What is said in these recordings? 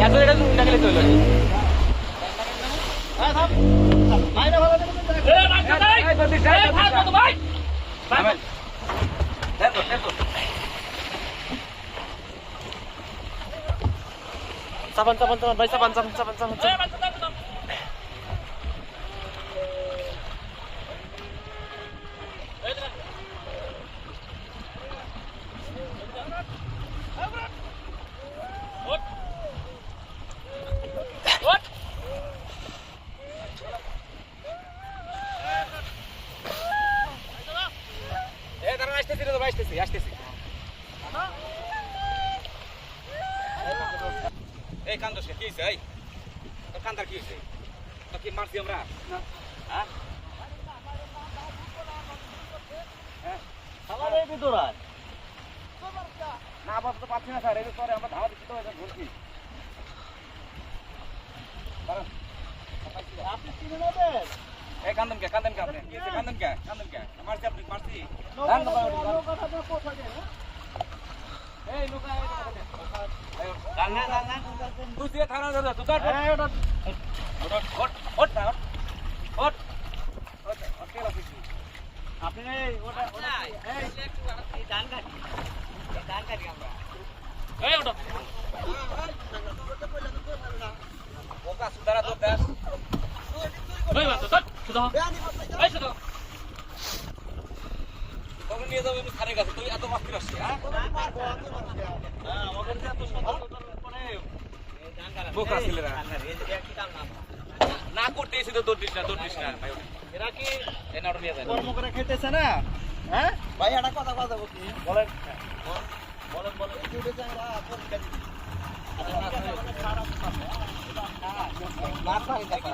এত এটা উল্টা গেলে চলে saban ভাই saban আসতেছি এই কান্দোস কি হইছে এই তোর কান্দার কি হইছে তো কি মারছি আমরা হ্যাঁ আমার এই ভিতরায় না আবার তো পাচ্ছি না স্যার এই তো আমরা ধাওয়া দিচ্ছি তো এটা ঘুরছি আপনি চিনে নেবেন এই কান্দন কে আপনি কি হইছে কান্দন কে মারছি আপনি মারছি এই লোকা তুই দিয়ে থানা ধরে তুই কাট আপনি ওটা এই ধান কাটি আমরা এই ওটা ওকা সুদারা তো দাস ওই বাতো তো সুদা এই সুদা তোকে নিয়ে যাবো আমি খানে গেছে তুই এত মাস্তি আসছিস হ্যাঁ আমাদের এত সতর্কতার পরে বোকা ছেলেরা না করতে এসে তো দৌড়িস না ভাই এরা কি এই নাড়ু নিয়ে যায় কর্ম করে খেতেছে না হ্যাঁ ভাই একটা কথা বলছি বলেন ইউটিউবে আমরা পরীক্ষা দিই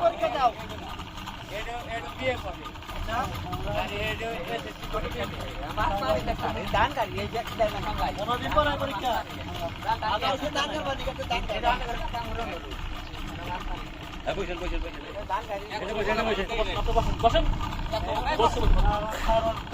পরীক্ষা দাও এডো বিয়ে করবে আরে এডো এসএসসি পরীক্ষা দিবে দান করি এই যে দান না ভাই কোন বিপরে পরীক্ষা দান করবা দিকে দান বসেন দান করি বসেন